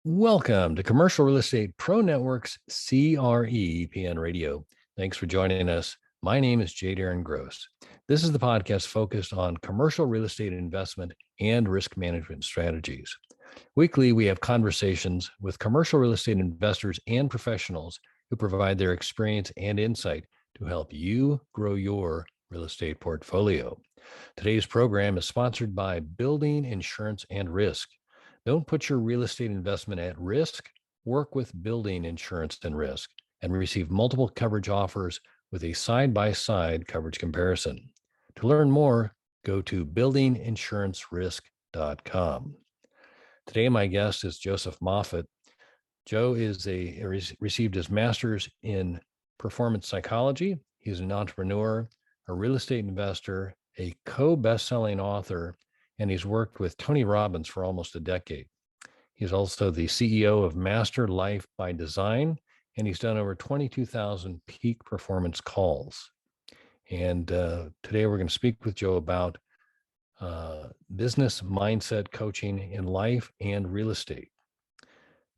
Welcome to Commercial Real Estate Pro Network's CRE PN Radio. Thanks for joining us. My name is J. Darren Gross. This is the podcast focused on commercial real estate investment and risk management strategies. Weekly, we have conversations with commercial real estate investors and professionals who provide their experience and insight to help you grow your real estate portfolio. Today's program is sponsored by Building Insurance and Risk. Don't put your real estate investment at risk. Work with Building Insurance and Risk and receive multiple coverage offers with a side-by-side coverage comparison. To learn more, go to buildinginsurancerisk.com. Today, my guest is Joseph Moffett. Joe received his master's in performance psychology. He's an entrepreneur, a real estate investor, a co-best-selling author, and he's worked with Tony Robbins for almost a decade. He's also the CEO of Master Life by Design, and he's done over 22,000 peak performance calls. And today we're going to speak with Joe about business mindset coaching in life and real estate.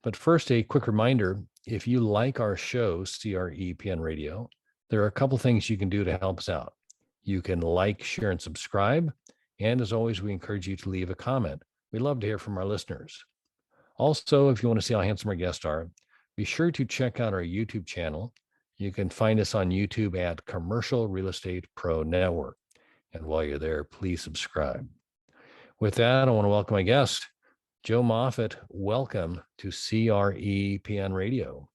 But first, a quick reminder, if you like our show, CRE PN Radio, there are a couple things you can do to help us out. You can like, share, and subscribe. And as always, we encourage you to leave a comment. We love to hear from our listeners. Also, if you want to see how handsome our guests are, be sure to check out our YouTube channel. You can find us on YouTube at Commercial Real Estate Pro Network. And while you're there, please subscribe. With that, I want to welcome my guest, Joe Moffett. Welcome to CRE PN Radio.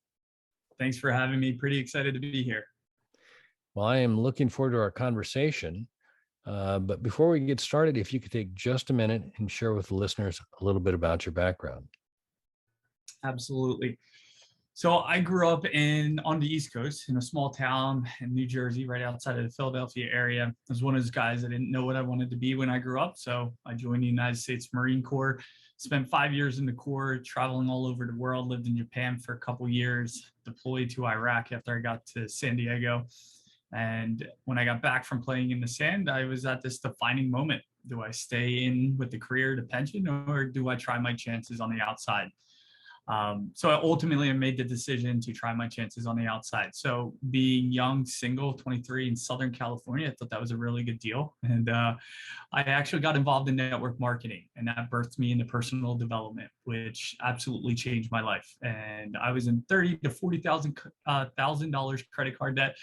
Thanks for having me. Pretty excited to be here. Well, I am looking forward to our conversation. But before we get started, if you could take just a minute and share with the listeners a little bit about your background. Absolutely. So I grew up on the East Coast in a small town in New Jersey, right outside of the Philadelphia area. I was one of those guys that didn't know what I wanted to be when I grew up. So I joined the United States Marine Corps, spent 5 years in the Corps, traveling all over the world, lived in Japan for a couple years, deployed to Iraq after I got to San Diego. And when I got back from playing in the sand, I was at this defining moment. Do I stay in with the career to pension, or do I try my chances on the outside? So ultimately, I made the decision to try my chances on the outside. So being young, single, 23 in Southern California, I thought that was a really good deal. And I actually got involved in network marketing, and that birthed me into personal development, which absolutely changed my life. And I was in $30,000 to $40,000 credit card debt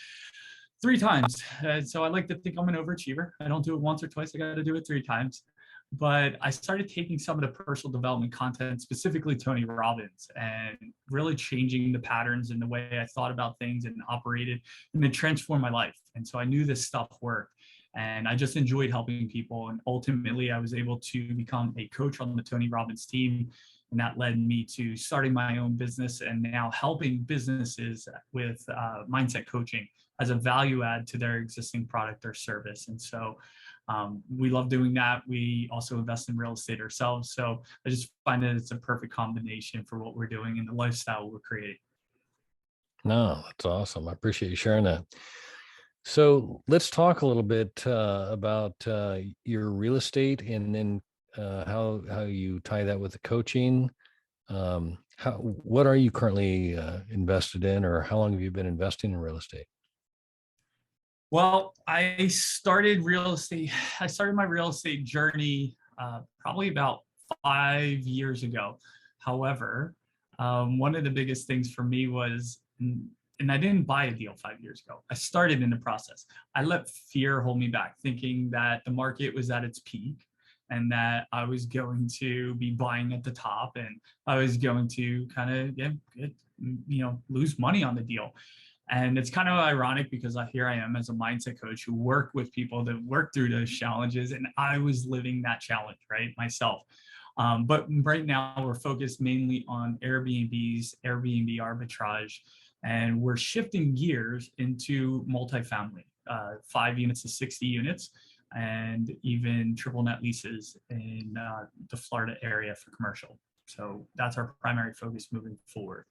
3 times. So I like to think I'm an overachiever. I don't do it once or twice. I got to do it 3 times. But I started taking some of the personal development content, specifically Tony Robbins, and really changing the patterns and the way I thought about things and operated, and it transformed my life. And so I knew this stuff worked, and I just enjoyed helping people. And ultimately, I was able to become a coach on the Tony Robbins team. And that led me to starting my own business and now helping businesses with mindset coaching as a value add to their existing product or service. And so we love doing that. We also invest in real estate ourselves. So I just find that it's a perfect combination for what we're doing and the lifestyle we're creating. No, that's awesome. I appreciate you sharing that. So let's talk a little bit about your real estate, and then how you tie that with the coaching. What are you currently invested in, or how long have you been investing in real estate? Well, I started my real estate journey probably about 5 years ago. However, one of the biggest things for me was, and I didn't buy a deal 5 years ago. I started in the process. I let fear hold me back, thinking that the market was at its peak and that I was going to be buying at the top and I was going to kind of lose money on the deal. And it's kind of ironic because here I am as a mindset coach who worked with people that worked through those challenges, and I was living that challenge, right, myself. But right now we're focused mainly on Airbnb arbitrage, and we're shifting gears into multifamily, 5 units to 60 units, and even triple net leases in the Florida area for commercial. So that's our primary focus moving forward.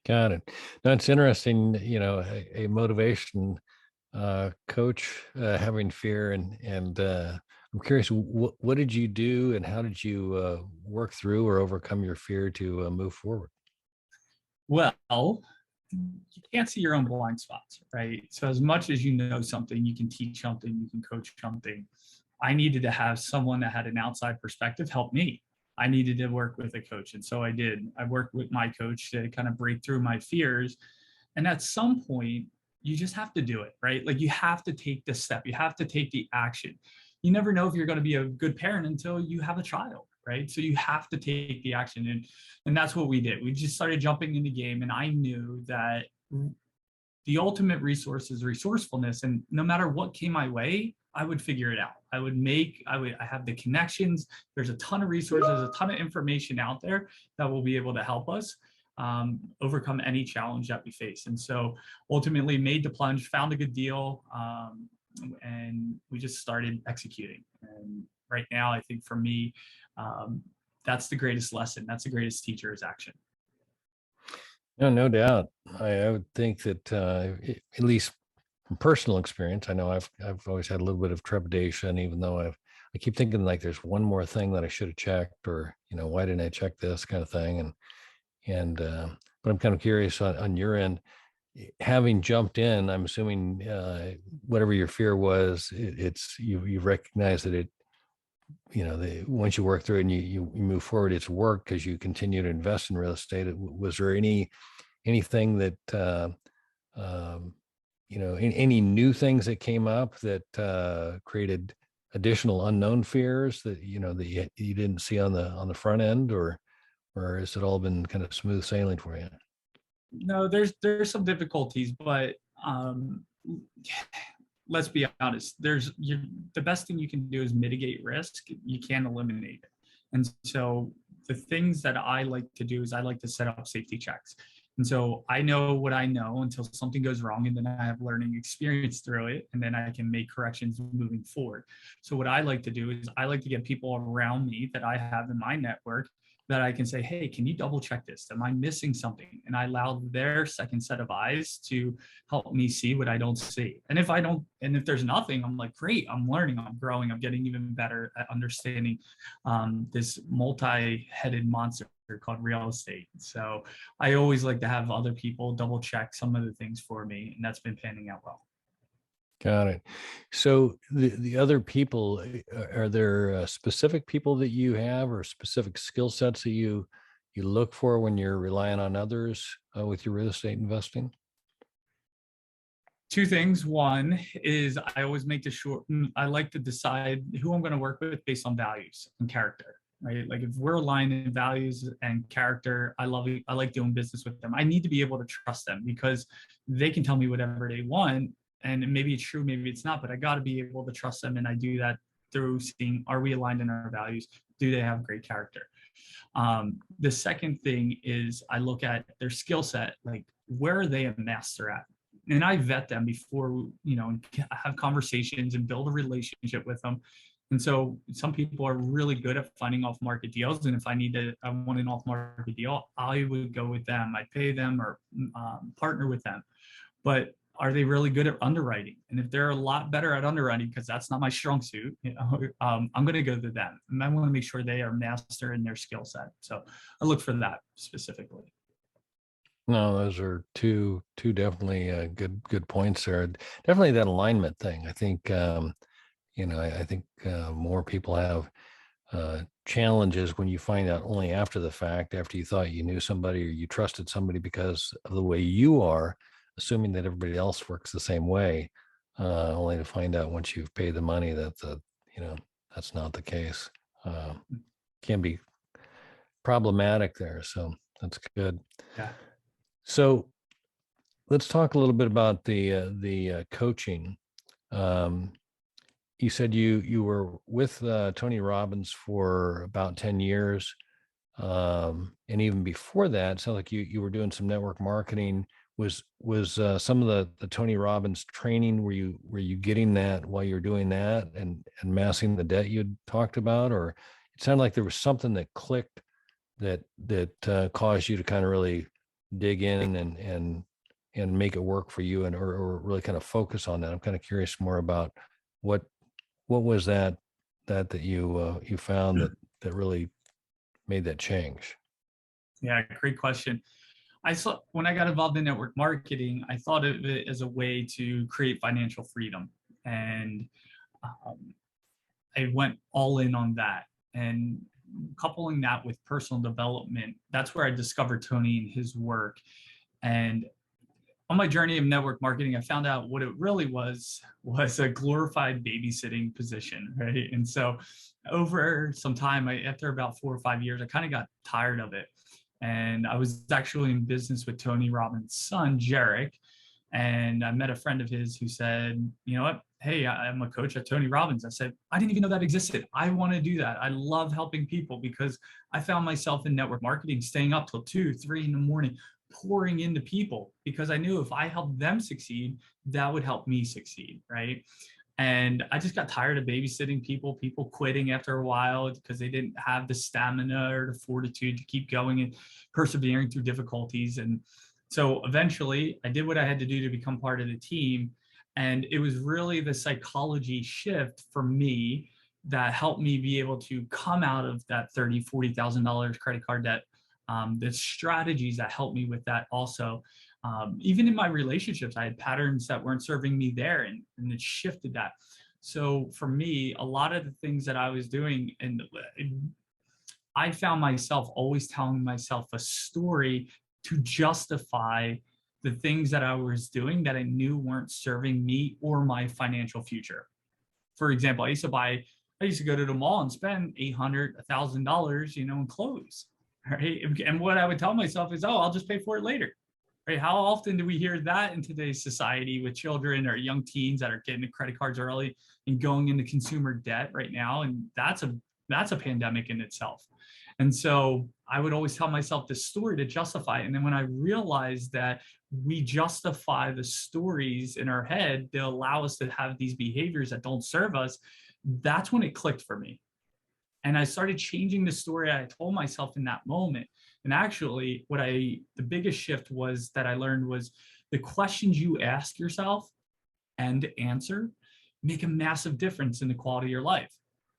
Got it. That's interesting. A motivation coach, having fear, and I'm curious, what did you do, and how did you work through or overcome your fear to move forward? Well, you can't see your own blind spots, right? So as much as you know something, you can teach something, you can coach something. I needed to have someone that had an outside perspective help me. I needed to work with a coach. And so I did. I worked with my coach to kind of break through my fears. And at some point, you just have to do it, right? Like you have to take the step, you have to take the action. You never know if you're going to be a good parent until you have a child, right? So you have to take the action. And that's what we did. We just started jumping in the game. And I knew that the ultimate resource is resourcefulness. And no matter what came my way, I would figure it out. I have the connections. There's a ton of resources, a ton of information out there that will be able to help us overcome any challenge that we face. And so ultimately made the plunge, found a good deal, and we just started executing. And right now, I think for me, that's the greatest lesson. That's the greatest teacher is action. No, no doubt. I would think that, at least from personal experience, I know I've always had a little bit of trepidation, even though I keep thinking like there's one more thing that I should have checked, or why didn't I check this kind of thing, and but I'm kind of curious on your end, having jumped in. I'm assuming whatever your fear was, it's you recognize that it, once you work through it and you move forward, it's work because you continue to invest in real estate. Was there anything that any new things that came up that created additional unknown fears that that you didn't see on the front end, or has it all been kind of smooth sailing for you? No, there's some difficulties, but let's be honest. The best thing you can do is mitigate risk. You can't eliminate it. And so the things that I like to do is I like to set up safety checks. And so I know what I know until something goes wrong, and then I have learning experience through it, and then I can make corrections moving forward. So what I like to do is I like to get people around me that I have in my network that I can say, hey, can you double check this? Am I missing something? And I allow their second set of eyes to help me see what I don't see. And if there's nothing, I'm like, great, I'm learning, I'm growing, I'm getting even better at understanding this multi-headed monster called real estate. So I always like to have other people double check some of the things for me, and that's been panning out well. Got it. So the other people, are there specific people that you have, or specific skill sets that you look for when you're relying on others with your real estate investing? Two things. One is I always make the sure I like to decide who I'm going to work with based on values and character, right? Like if we're aligned in values and character, I love it. I like doing business with them. I need to be able to trust them because they can tell me whatever they want, and maybe it's true, maybe it's not, but I got to be able to trust them. And I do that through seeing, are we aligned in our values? Do they have great character? The second thing is I look at their skill set, like where are they a master at? And I vet them before, have conversations and build a relationship with them. And so some people are really good at finding off market deals. And if I want an off market deal, I would go with them. I'd pay them or partner with them. But are they really good at underwriting? And if they're a lot better at underwriting, because that's not my strong suit, I'm going to go to them. And I want to make sure they are master in their skill set. So I look for that specifically. No, those are two definitely good points there. Definitely that alignment thing. I think I think more people have challenges when you find out only after the fact, after you thought you knew somebody or you trusted somebody because of the way you are, assuming that everybody else works the same way, only to find out once you've paid the money that that's not the case. Can be problematic there. So that's good. Yeah. So let's talk a little bit about the coaching. Um, you said you were with Tony Robbins for about 10 years. And even before that, it sounds like you were doing some network marketing. Was some of the Tony Robbins training, were you getting that while you were doing that and massing the debt you'd talked about? Or it sounded like there was something that clicked that caused you to kind of really dig in and and make it work for you, and or really kind of focus on that? I'm kind of curious more about what was that you found that really made that change. Yeah, great question. I saw when I got involved in network marketing, I thought of it as a way to create financial freedom. And um, I went all in on that. And coupling that with personal development, that's where I discovered Tony and his work. And on my journey of network marketing, I found out what it really was a glorified babysitting position, right? And so over some time, after about 4 or 5 years, I kind of got tired of it. And I was actually in business with Tony Robbins' son, Jarek. And I met a friend of his who said, you know what? Hey, I'm a coach at Tony Robbins. I said, I didn't even know that existed. I want to do that. I love helping people because I found myself in network marketing, staying up till 2, 3 in the morning, pouring into people because I knew if I helped them succeed, that would help me succeed. Right. And I just got tired of babysitting people quitting after a while because they didn't have the stamina or the fortitude to keep going and persevering through difficulties. And so eventually I did what I had to do to become part of the team. And it was really the psychology shift for me that helped me be able to come out of that $30,000, $40,000 credit card debt. The strategies that helped me with that also. Even in my relationships, I had patterns that weren't serving me there, and it shifted that. So for me, a lot of the things that I was doing, and I found myself always telling myself a story to justify the things that I was doing that I knew weren't serving me or my financial future. For example, I used to go to the mall and spend $800, $1,000, in clothes. Right. And what I would tell myself is, oh, I'll just pay for it later. Right. How often do we hear that in today's society with children or young teens that are getting the credit cards early and going into consumer debt right now? And that's a pandemic in itself. And so I would always tell myself this story to justify it. And then when I realized that we justify the stories in our head that allow us to have these behaviors that don't serve us, that's when it clicked for me. And I started changing the story I told myself in that moment. And actually, the biggest shift was that I learned was the questions you ask yourself and answer make a massive difference in the quality of your life.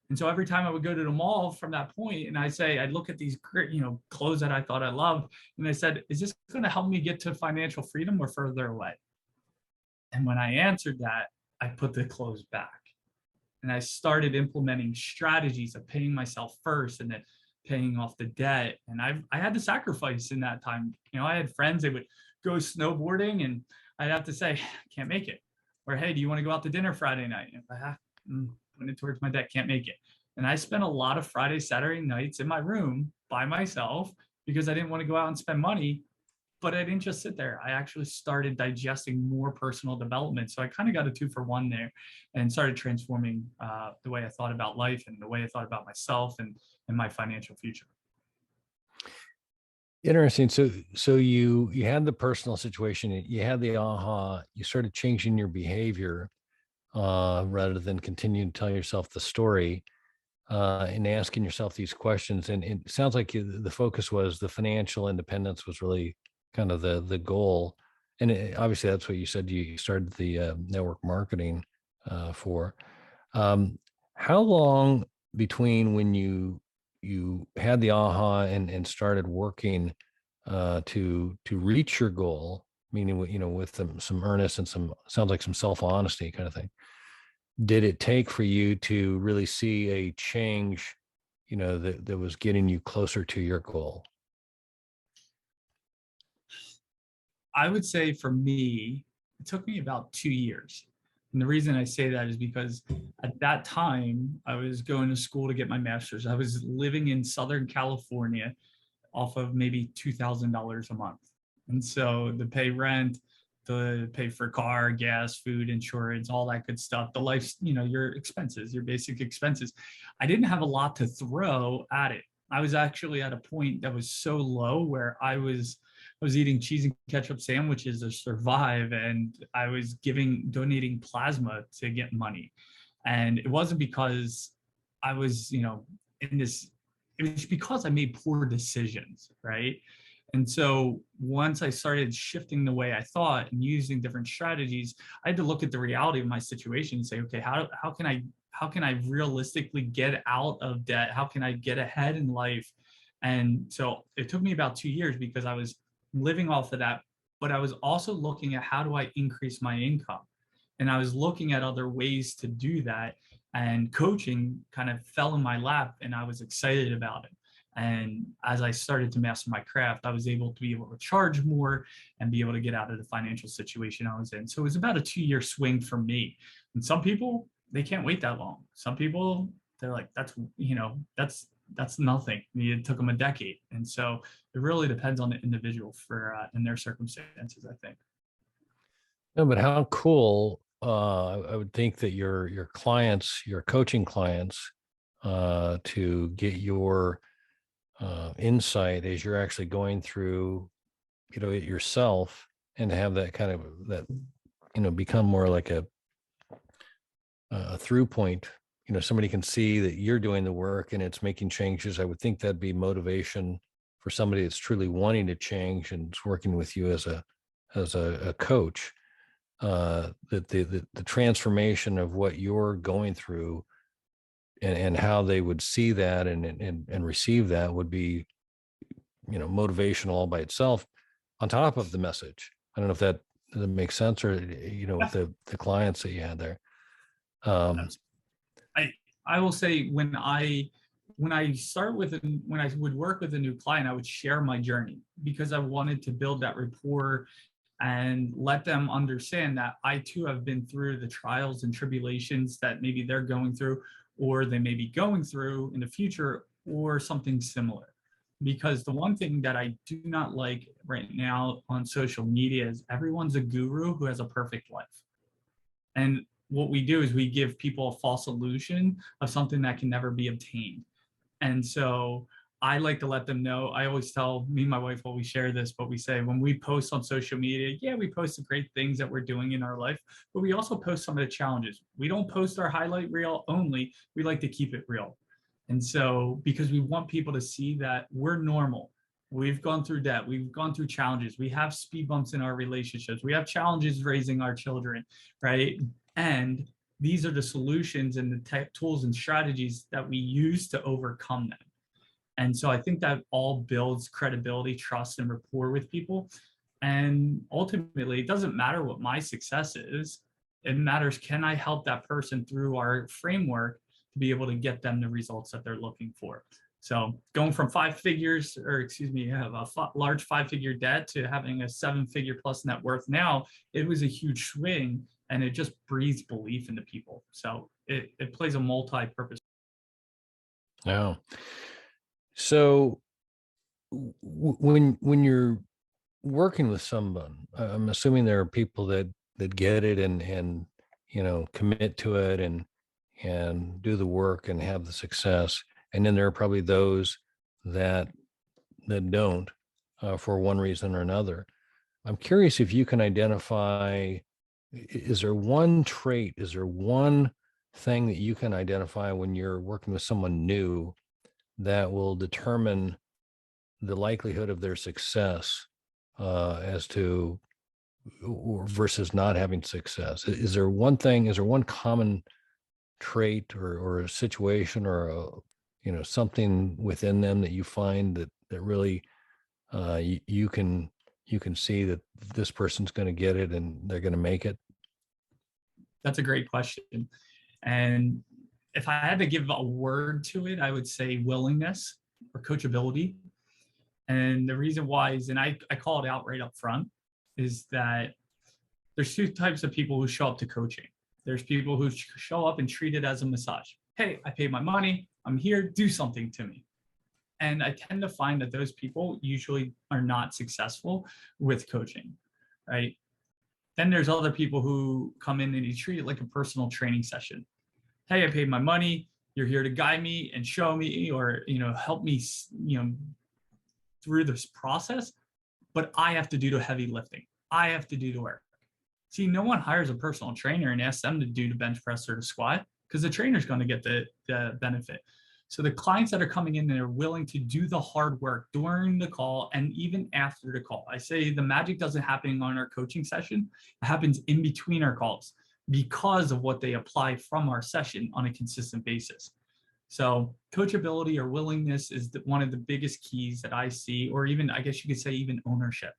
And so every time I would go to the mall from that point, and I'd look at these great, clothes that I thought I loved, and I said, is this going to help me get to financial freedom or further away? And when I answered that, I put the clothes back. And I started implementing strategies of paying myself first and then paying off the debt. And I had to sacrifice in that time. I had friends that would go snowboarding and I'd have to say, I can't make it. Or, hey, do you want to go out to dinner Friday night? And putting it towards my debt, can't make it. And I spent a lot of Friday, Saturday nights in my room by myself because I didn't want to go out and spend money. But I didn't just sit there. I actually started digesting more personal development. So I kind of got a 2-for-1 there and started transforming the way I thought about life and the way I thought about myself and my financial future. Interesting. So you had the personal situation, you had the aha, you started changing your behavior rather than continuing to tell yourself the story and asking yourself these questions. And it sounds like the focus was the financial independence was really kind of the goal. And obviously that's what you said you started the network marketing for. How long between when you had the aha and started working to reach your goal, meaning with some earnest and sounds like some self-honesty kind of thing, did it take for you to really see a change, that was getting you closer to your goal? I would say for me, it took me about 2 years. And the reason I say that is because at that time, I was going to school to get my master's. I was living in Southern California off of maybe $2,000 a month. And so to pay rent, to pay for car, gas, food, insurance, all that good stuff, the life, your expenses, your basic expenses. I didn't have a lot to throw at it. I was actually at a point that was so low where I was eating cheese and ketchup sandwiches to survive, and I was donating plasma to get money. And it wasn't because I was, in this, it was because I made poor decisions, right? And so once I started shifting the way I thought and using different strategies, I had to look at the reality of my situation and say, okay, how can I realistically get out of debt? How can I get ahead in life? And so it took me about 2 years because I was living off of that, but I was also looking at how do I increase my income? And I was looking at other ways to do that. And coaching kind of fell in my lap and I was excited about it. And as I started to master my craft, I was able to charge more and be able to get out of the financial situation I was in. So it was about a 2 year swing for me. And some people, they can't wait that long. Some people, they're like, that's nothing. It took them a decade. And so it really depends on the individual for in their circumstances, I think. No, but how cool. I would think that your clients, your coaching clients, to get your insight as you're actually going through, it yourself, and to have that kind of that, become more like a through point. Somebody can see that you're doing the work and it's making changes. I would think that'd be motivation for somebody that's truly wanting to change and is working with you as a coach. That the transformation of what you're going through, and how they would see that and receive that would be, motivational all by itself, on top of the message. I don't know if that makes sense, or with the clients that you had there. um I I will say when I start with when I would work with a new client, I would share my journey because I wanted to build that rapport and let them understand that I too have been through the trials and tribulations that maybe they're going through, or they may be going through in the future, or something similar. Because the one thing that I do not like right now on social media is everyone's a guru who has a perfect life. And what we do is we give people a false illusion of something that can never be obtained. And so I like to let them know. I always tell me and my wife always share this, but we say when we post on social media, yeah, we post the great things that we're doing in our life, but we also post some of the challenges. We don't post our highlight reel only. We like to keep it real. And so because we want people to see that we're normal. We've gone through debt. We've gone through challenges. We have speed bumps in our relationships. We have challenges raising our children, right? And these are the solutions and the tech tools and strategies that we use to overcome them. And so I think that all builds credibility, trust, and rapport with people. And ultimately, it doesn't matter what my success is. It matters, can I help that person through our framework to be able to get them the results that they're looking for? So going from 5 figures, or excuse me, have a large 5 figure debt to having a 7 figure plus net worth now, it was a huge swing, and it just breeds belief into people. So it plays a multi-purpose. yeah. So when you're working with someone, I'm assuming there are people that get it and commit to it and do the work and have the success, and then there are probably those that don't, for one reason or another. I'm curious if you can identify, is there one trait, is there one thing that you can identify when you're working with someone new that will determine the likelihood of their success, as to, or versus not having success? Is there one thing, is there one common trait or a situation or something within them that you find that really, you can see that this person's going to get it and they're going to make it? That's a great question. And if I had to give a word to it, I would say willingness or coachability. And the reason why is, and I call it out right up front, is that there's two types of people who show up to coaching. There's people who show up and treat it as a massage. Hey, I paid my money. I'm here. Do something to me. And I tend to find that those people usually are not successful with coaching, right? Then there's other people who come in and you treat it like a personal training session. Hey, I paid my money. You're here to guide me and show me, or help me, through this process. But I have to do the heavy lifting. I have to do the work. See, no one hires a personal trainer and asks them to do the bench press or the squat, because the trainer's going to get the benefit. So the clients that are coming in and are willing to do the hard work during the call and even after the call. I say the magic doesn't happen on our coaching session. It happens in between our calls because of what they apply from our session on a consistent basis. So coachability or willingness is one of the biggest keys that I see, or even, I guess you could say, even ownership.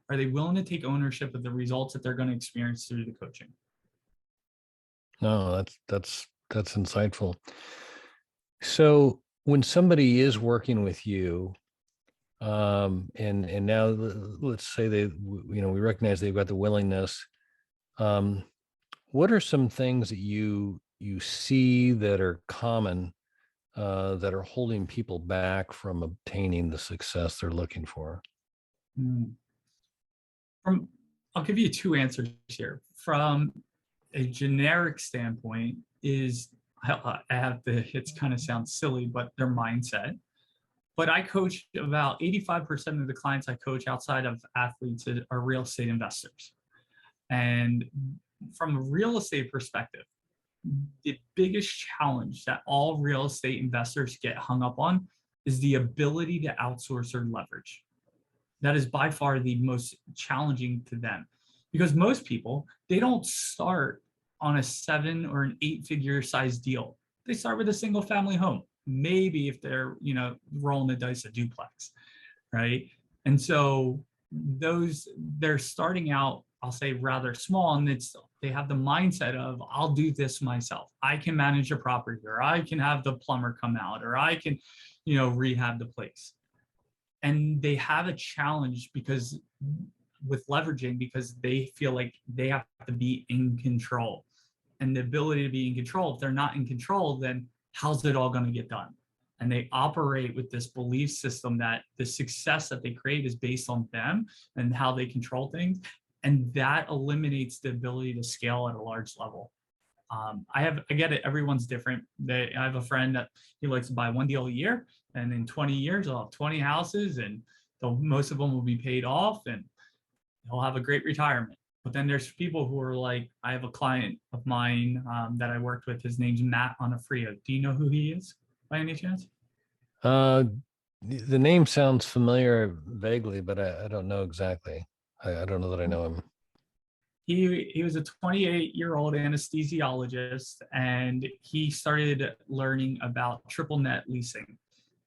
Are they willing to take ownership of the results that they're going to experience through the coaching? No, that's insightful. So when somebody is working with you, and now let's say we recognize they've got the willingness. What are some things that you see that are common, that are holding people back from obtaining the success they're looking for? Hmm. I'll give you two answers here. From a generic standpoint, I have to, it's kind of sounds silly, but their mindset. But I coach about 85% of the clients I coach outside of athletes are real estate investors. And from a real estate perspective, the biggest challenge that all real estate investors get hung up on is the ability to outsource or leverage. That is by far the most challenging to them, because most people, they don't start on a 7 or an 8-figure size deal. They start with a single family home, maybe if they're rolling the dice a duplex, right? And so they're starting out, I'll say, rather small, and they have the mindset of, I'll do this myself. I can manage a property, or I can have the plumber come out, or I can rehab the place. And they have a challenge with leveraging, because they feel like they have to be in control. And the ability to be in control, if they're not in control, then how's it all going to get done? And they operate with this belief system that the success that they create is based on them and how they control things. And that eliminates the ability to scale at a large level. I get it. Everyone's different. I have a friend that he likes to buy one deal a year, and in 20 years, I'll have 20 houses, and most of them will be paid off, and he'll have a great retirement. But then there's people who are like, I have a client of mine that I worked with. His name's Matt Onofrio. Do you know who he is by any chance? Uh, the name sounds familiar vaguely, but I don't know exactly. I don't know that I know him. He was a 28-year-old anesthesiologist, and he started learning about triple net leasing.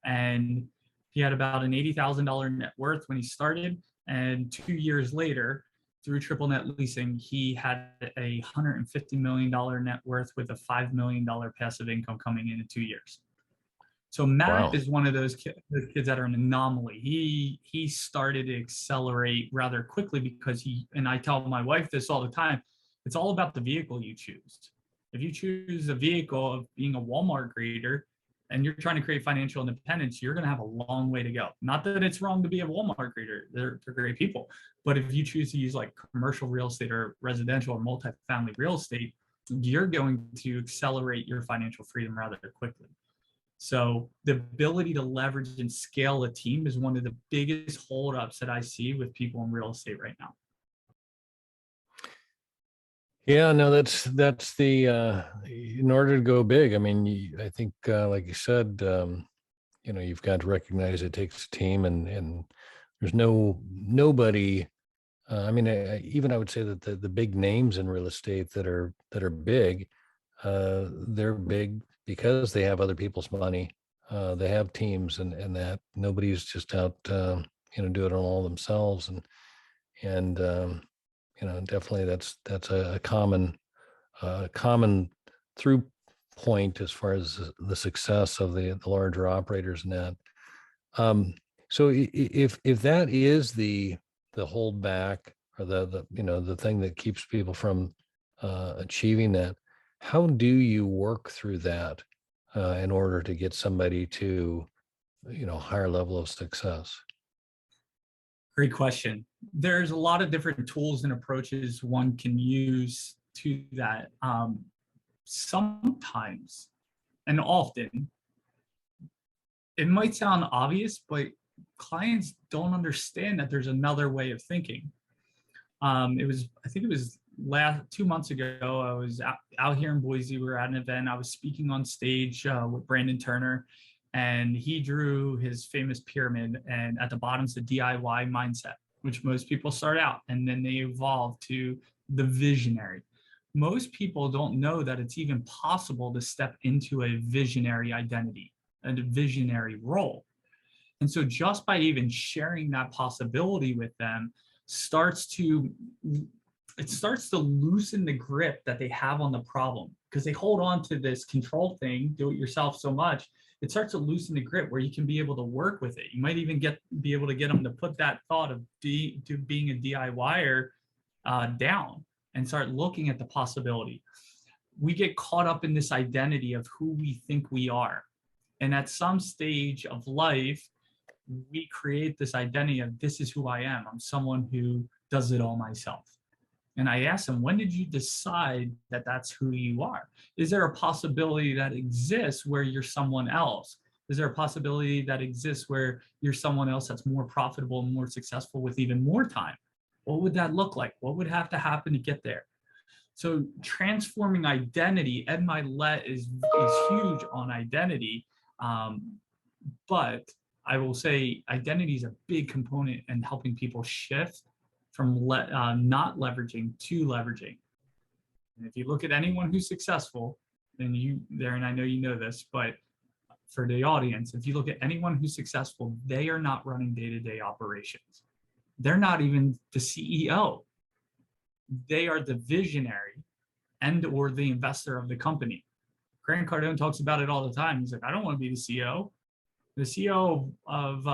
And he had about an $80,000 net worth when he started. And 2 years later, through triple net leasing, he had a $150 million net worth with a $5 million passive income coming in 2 years. So Matt Wow. is one of those kids that are an anomaly. He started to accelerate rather quickly because and I tell my wife this all the time, it's all about the vehicle you choose. If you choose a vehicle of being a Walmart greeter and you're trying to create financial independence, you're going to have a long way to go. Not that it's wrong to be a Walmart greeter. They're great people. But if you choose to use like commercial real estate or residential or multifamily real estate, you're going to accelerate your financial freedom rather quickly. So the ability to leverage and scale a team is one of the biggest holdups that I see with people in real estate right now. Yeah, no, that's the in order to go big. I mean, I think, like you said, you've got to recognize it takes a team, and there's nobody. I mean, even I would say that the big names in real estate that are big, they're big because they have other people's money. They have teams, and that nobody's just out, doing it all themselves. And definitely that's a common through point as far as the success of the larger operators in that. So if that is the holdback, or the thing that keeps people from achieving that, how do you work through that in order to get somebody to higher level of success? Great question. There's a lot of different tools and approaches one can use to that. Sometimes and often, it might sound obvious, but clients don't understand that there's another way of thinking. I think it was 2 months ago, I was out here in Boise. We were at an event. I was speaking on stage with Brandon Turner, and he drew his famous pyramid, and at the bottom's the DIY mindset, which most people start out, and then they evolve to the visionary. Most people don't know that it's even possible to step into a visionary identity and a visionary role. And so just by even sharing that possibility with them starts to loosen the grip that they have on the problem, because they hold on to this control thing, do it yourself, so much. It starts to loosen the grip where you can be able to work with it. You might even be able to get them to put that thought of being a DIYer down and start looking at the possibility. We get caught up in this identity of who we think we are. And at some stage of life, we create this identity of, this is who I am. I'm someone who does it all myself. And I asked them, when did you decide that that's who you are? Is there a possibility that exists where you're someone else? Is there a possibility that exists where you're someone else that's more profitable and more successful with even more time? What would that look like? What would have to happen to get there? So transforming identity, Ed Milet is huge on identity. But I will say identity is a big component in helping people shift from not leveraging to leveraging. And if you look at anyone who's successful, and I know you know this, but for the audience, if you look at anyone who's successful, they are not running day-to-day operations. They're not even the CEO. They are the visionary and or the investor of the company. Grant Cardone talks about it all the time. He's like, I don't want to be the CEO. The CEO of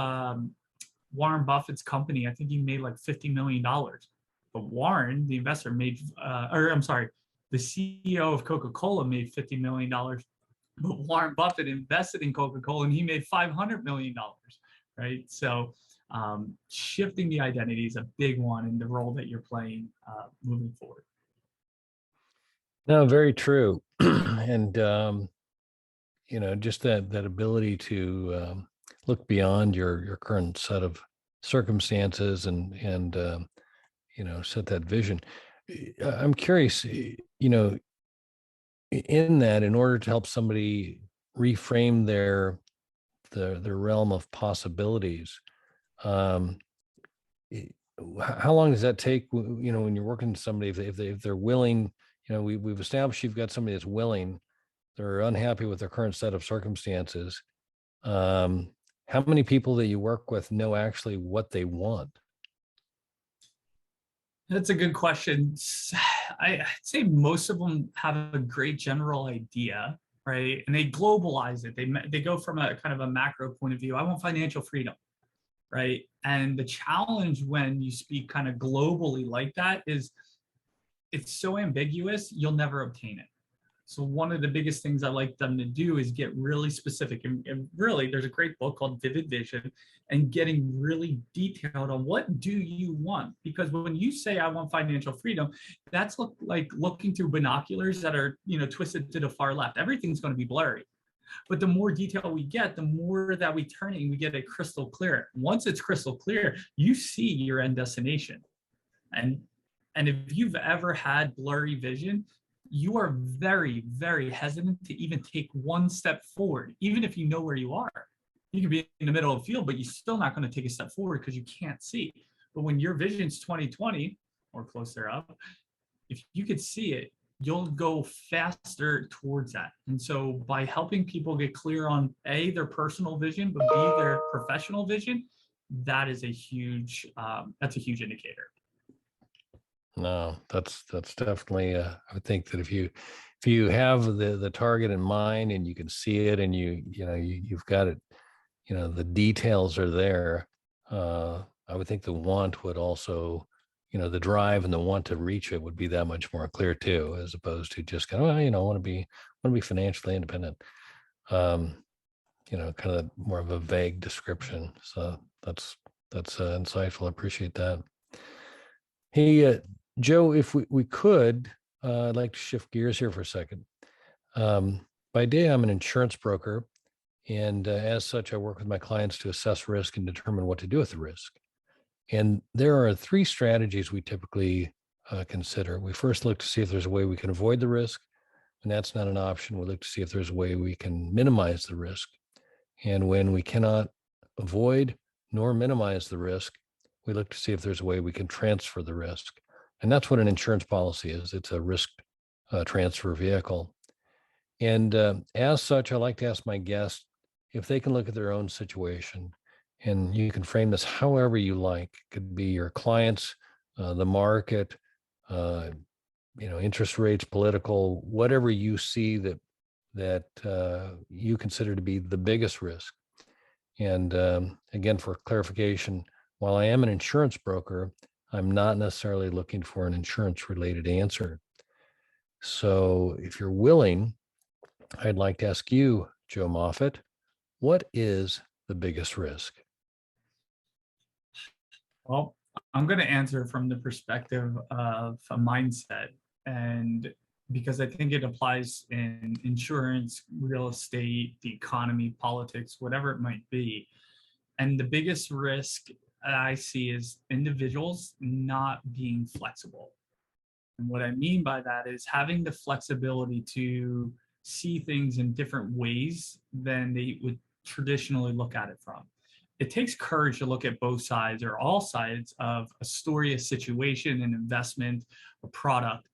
Warren Buffett's company, I think he made like $50 million. But Warren, the investor, the CEO of Coca-Cola made $50 million. But Warren Buffett invested in Coca-Cola and he made $500 million, right? So shifting the identity is a big one in the role that you're playing moving forward. No, very true. And, just that ability to look beyond your current set of circumstances and set that vision. I'm curious, in that, in order to help somebody reframe their realm of possibilities, how long does that take? When you're working with somebody, if they're willing, we've established you've got somebody that's willing, they're unhappy with their current set of circumstances. How many people that you work with know actually what they want? That's a good question. I'd say most of them have a great general idea, right? And they globalize it. They go from a kind of a macro point of view. I want financial freedom, right? And the challenge when you speak kind of globally like that is it's so ambiguous, you'll never obtain it. So one of the biggest things I like them to do is get really specific. And really, there's a great book called Vivid Vision, and getting really detailed on what do you want? Because when you say I want financial freedom, that's like looking through binoculars that are twisted to the far left. Everything's going to be blurry. But the more detail we get, the more that we turn it and we get it crystal clear. Once it's crystal clear, you see your end destination. And if you've ever had blurry vision, you are very, very hesitant to even take one step forward, even if you know where you are. You can be in the middle of the field, but you're still not going to take a step forward because you can't see. But when your vision's 20/20 or closer up, if you could see it, you'll go faster towards that. And so by helping people get clear on A, their personal vision, but B, their professional vision, that is a huge indicator. No, that's definitely. I would think that if you have the target in mind and you can see it and you've got it, the details are there. I would think the want would also, the drive and the want to reach it would be that much more clear too, as opposed to just kind of, I want to be financially independent. Kind of more of a vague description. So that's insightful. I appreciate that. Hey, Joe, if we could, I'd like to shift gears here for a second. By day, I'm an insurance broker, and as such, I work with my clients to assess risk and determine what to do with the risk. And there are three strategies we typically consider. We first look to see if there's a way we can avoid the risk, and that's not an option. We look to see if there's a way we can minimize the risk. And when we cannot avoid nor minimize the risk, we look to see if there's a way we can transfer the risk. And that's what an insurance policy is. It's a risk transfer vehicle. And as such, I like to ask my guests if they can look at their own situation, and you can frame this however you like. It could be your clients, the market, uh, interest rates, political, whatever you see that you consider to be the biggest risk. And again, for clarification, while I am an insurance broker, I'm not necessarily looking for an insurance related answer. So if you're willing, I'd like to ask you, Joe Moffett, what is the biggest risk? Well, I'm going to answer from the perspective of a mindset, and because I think it applies in insurance, real estate, the economy, politics, whatever it might be. And the biggest risk I see is individuals not being flexible. And what I mean by that is having the flexibility to see things in different ways than they would traditionally look at it from. It takes courage to look at both sides or all sides of a story, a situation, an investment, a product,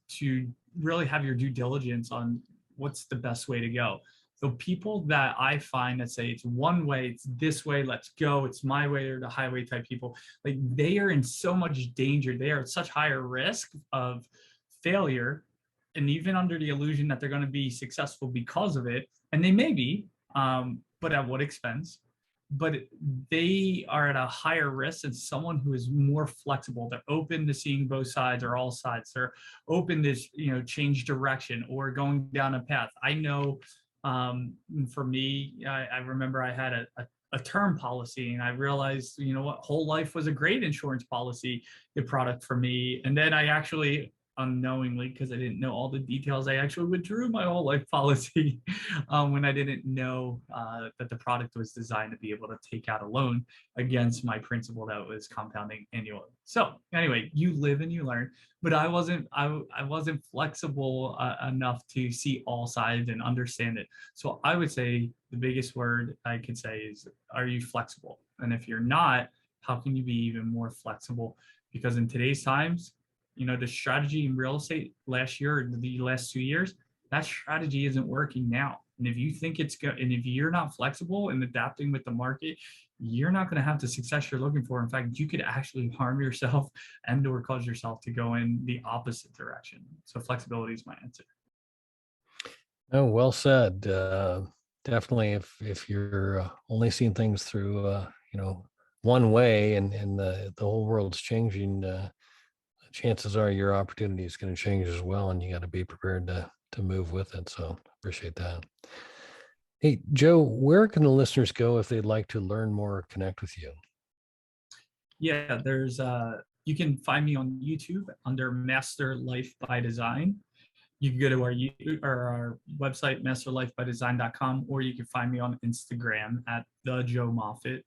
to really have your due diligence on what's the best way to go. The people that I find that say it's one way, it's this way, let's go, it's my way or the highway type people, like they are in so much danger. They are at such higher risk of failure, and even under the illusion that they're going to be successful because of it. And they may be, but at what expense? But they are at a higher risk than someone who is more flexible. They're open to seeing both sides or all sides. They're open to change direction or going down a path. I know for me, I remember I had a term policy, and I realized, what, whole life was a great insurance policy, the product for me. And then I actually unknowingly, because I didn't know all the details, I actually withdrew my whole life policy when I didn't know that the product was designed to be able to take out a loan against my principal that was compounding annually. So anyway, you live and you learn. But I wasn't flexible enough to see all sides and understand it. So I would say the biggest word I could say is, are you flexible? And if you're not, how can you be even more flexible? Because in today's times, the strategy in real estate last year, or the last 2 years, that strategy isn't working now. And if you think it's good, and if you're not flexible and adapting with the market, you're not going to have the success you're looking for. In fact, you could actually harm yourself and or cause yourself to go in the opposite direction. So flexibility is my answer. Oh, well said. Definitely, if you're only seeing things through one way, and the whole world's changing, chances are your opportunity is going to change as well, and you got to be prepared to move with it. So appreciate that. Hey, Joe, where can the listeners go if they'd like to learn more or connect with you? Yeah, there's you can find me on YouTube under Master Life by Design. You can go to our website, masterlifebydesign.com, or you can find me on Instagram at the Joe Moffett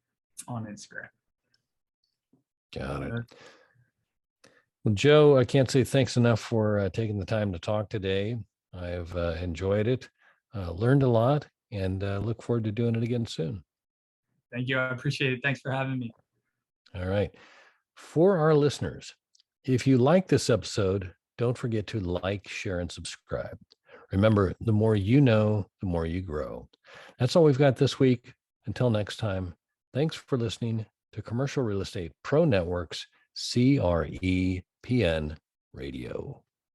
on Instagram. Got it. Well, Joe, I can't say thanks enough for taking the time to talk today. I've enjoyed it, learned a lot, and look forward to doing it again soon. Thank you. I appreciate it. Thanks for having me. All right. For our listeners, if you like this episode, don't forget to like, share, and subscribe. Remember, the more you know, the more you grow. That's all we've got this week. Until next time, thanks for listening to Commercial Real Estate Pro Network's CREPN Radio.